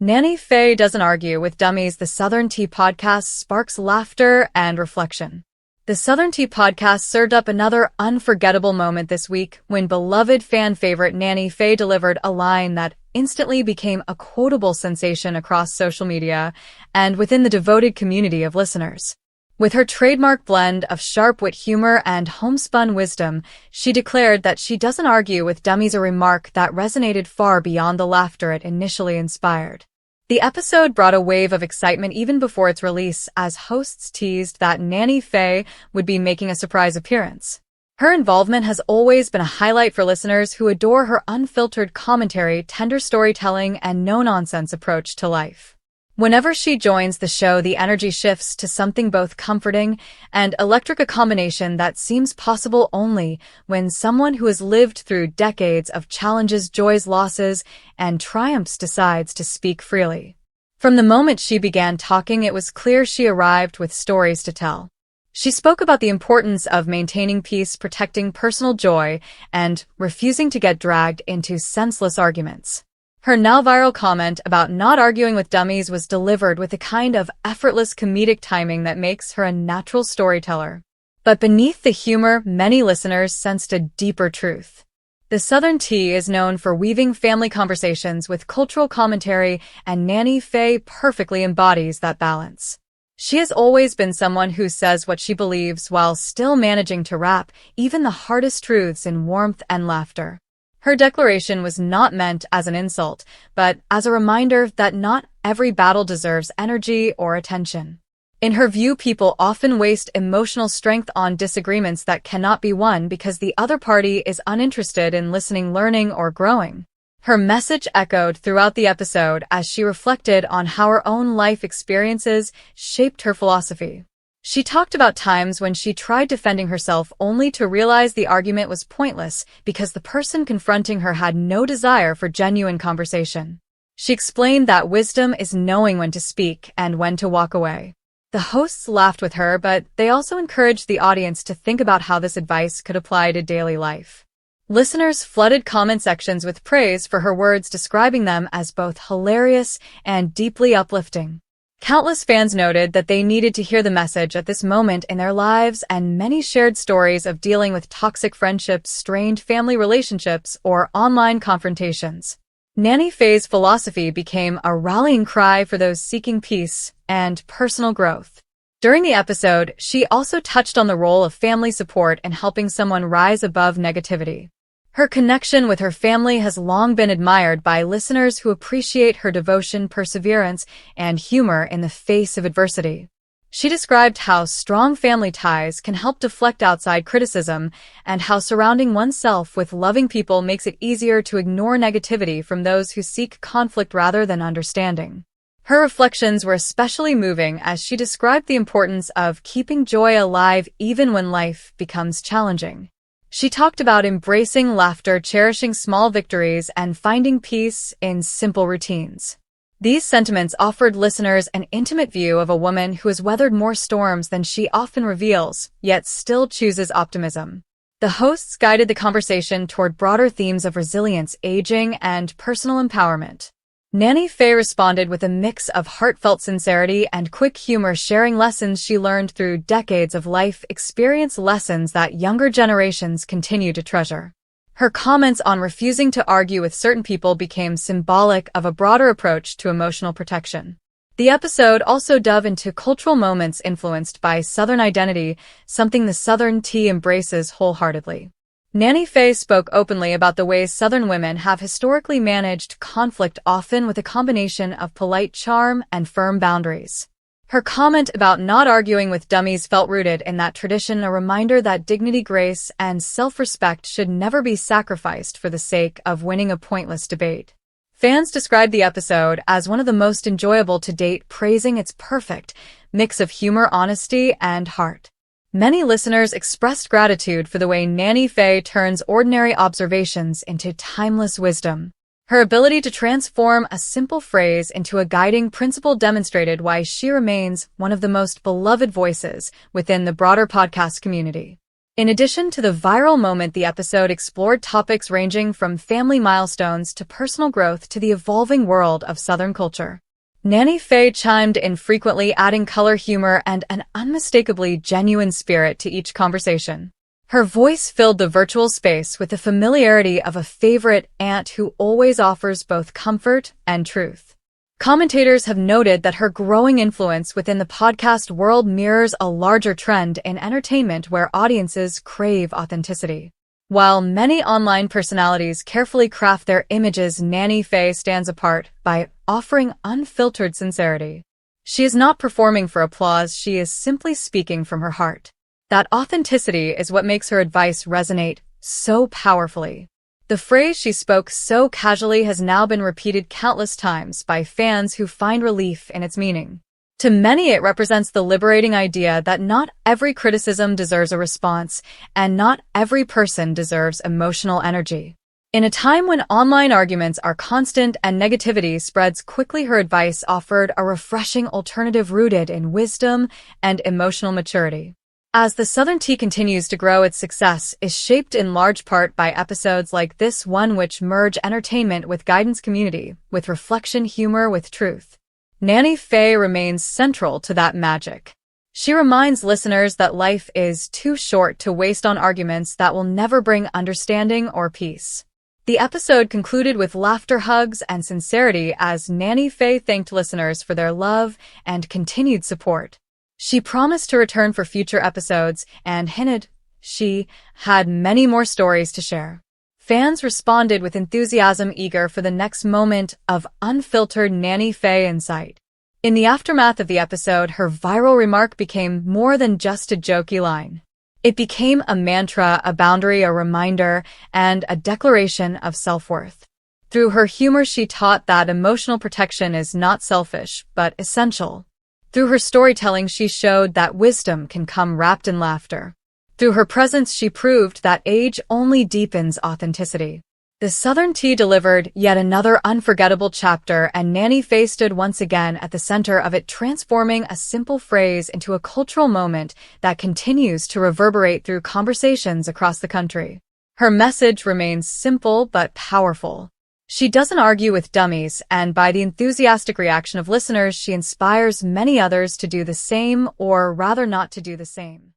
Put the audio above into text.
Nannie Faye Doesn't Argue with Dummies. The Southern Tea podcast sparks laughter and reflection. The Southern Tea podcast served up another unforgettable moment this week when beloved fan favorite Nannie Faye delivered a line that instantly became a quotable sensation across social media and within the devoted community of listeners. With her trademark blend of sharp-wit humor and homespun wisdom, she declared that she doesn't argue with dummies, a remark that resonated far beyond the laughter it initially inspired. The episode brought a wave of excitement even before its release, as hosts teased that Nannie Faye would be making a surprise appearance. Her involvement has always been a highlight for listeners who adore her unfiltered commentary, tender storytelling, and no-nonsense approach to life. Whenever she joins the show, the energy shifts to something both comforting and electric, a combination that seems possible only when someone who has lived through decades of challenges, joys, losses, and triumphs decides to speak freely. From the moment she began talking, it was clear she arrived with stories to tell. She spoke about the importance of maintaining peace, protecting personal joy, and refusing to get dragged into senseless arguments. Her now-viral comment about not arguing with dummies was delivered with a kind of effortless comedic timing that makes her a natural storyteller. But beneath the humor, many listeners sensed a deeper truth. The Southern Tea is known for weaving family conversations with cultural commentary, and Nannie Faye perfectly embodies that balance. She has always been someone who says what she believes while still managing to wrap even the hardest truths in warmth and laughter. Her declaration was not meant as an insult, but as a reminder that not every battle deserves energy or attention. In her view, people often waste emotional strength on disagreements that cannot be won because the other party is uninterested in listening, learning, or growing. Her message echoed throughout the episode as she reflected on how her own life experiences shaped her philosophy. She talked about times when she tried defending herself only to realize the argument was pointless because the person confronting her had no desire for genuine conversation. She explained that wisdom is knowing when to speak and when to walk away. The hosts laughed with her, but they also encouraged the audience to think about how this advice could apply to daily life. Listeners flooded comment sections with praise for her words, describing them as both hilarious and deeply uplifting. Countless fans noted that they needed to hear the message at this moment in their lives, and many shared stories of dealing with toxic friendships, strained family relationships, or online confrontations. Nannie Faye's philosophy became a rallying cry for those seeking peace and personal growth. During the episode, she also touched on the role of family support in helping someone rise above negativity. Her connection with her family has long been admired by listeners who appreciate her devotion, perseverance, and humor in the face of adversity. She described how strong family ties can help deflect outside criticism and how surrounding oneself with loving people makes it easier to ignore negativity from those who seek conflict rather than understanding. Her reflections were especially moving as she described the importance of keeping joy alive even when life becomes challenging. She talked about embracing laughter, cherishing small victories, and finding peace in simple routines. These sentiments offered listeners an intimate view of a woman who has weathered more storms than she often reveals, yet still chooses optimism. The hosts guided the conversation toward broader themes of resilience, aging, and personal empowerment. Nannie Faye responded with a mix of heartfelt sincerity and quick humor, sharing lessons she learned through decades of life experience, lessons that younger generations continue to treasure. Her comments on refusing to argue with certain people became symbolic of a broader approach to emotional protection. The episode also dove into cultural moments influenced by Southern identity, something the Southern Tea embraces wholeheartedly. Nannie Faye spoke openly about the ways Southern women have historically managed conflict, often with a combination of polite charm and firm boundaries. Her comment about not arguing with dummies felt rooted in that tradition, a reminder that dignity, grace, and self-respect should never be sacrificed for the sake of winning a pointless debate. Fans described the episode as one of the most enjoyable to date, praising its perfect mix of humor, honesty, and heart. Many listeners expressed gratitude for the way Nannie Faye turns ordinary observations into timeless wisdom. Her ability to transform a simple phrase into a guiding principle demonstrated why she remains one of the most beloved voices within the broader podcast community. In addition to the viral moment, the episode explored topics ranging from family milestones to personal growth to the evolving world of Southern culture. Nannie Faye chimed in frequently, adding color, humor, and an unmistakably genuine spirit to each conversation. Her voice filled the virtual space with the familiarity of a favorite aunt who always offers both comfort and truth. Commentators have noted that her growing influence within the podcast world mirrors a larger trend in entertainment where audiences crave authenticity. While many online personalities carefully craft their images, Nannie Faye stands apart by offering unfiltered sincerity. She is not performing for applause, she is simply speaking from her heart. That authenticity is what makes her advice resonate so powerfully. The phrase she spoke so casually has now been repeated countless times by fans who find relief in its meaning. To many, it represents the liberating idea that not every criticism deserves a response, and not every person deserves emotional energy. In a time when online arguments are constant and negativity spreads quickly, her advice offered a refreshing alternative rooted in wisdom and emotional maturity. As the Southern Tea continues to grow, its success is shaped in large part by episodes like this one, which merge entertainment with guidance, community with reflection, humor with truth. Nannie Faye remains central to that magic. She reminds listeners that life is too short to waste on arguments that will never bring understanding or peace. The episode concluded with laughter, hugs, and sincerity as Nannie Faye thanked listeners for their love and continued support. She promised to return for future episodes and hinted she had many more stories to share. Fans responded with enthusiasm, eager for the next moment of unfiltered Nannie Faye insight. In the aftermath of the episode, her viral remark became more than just a jokey line. It became a mantra, a boundary, a reminder, and a declaration of self-worth. Through her humor, she taught that emotional protection is not selfish, but essential. Through her storytelling, she showed that wisdom can come wrapped in laughter. Through her presence, she proved that age only deepens authenticity. The Southern Tea delivered yet another unforgettable chapter, and Nannie Faye stood once again at the center of it, transforming a simple phrase into a cultural moment that continues to reverberate through conversations across the country. Her message remains simple but powerful. She doesn't argue with dummies, and by the enthusiastic reaction of listeners, she inspires many others to do the same, or rather not to do the same.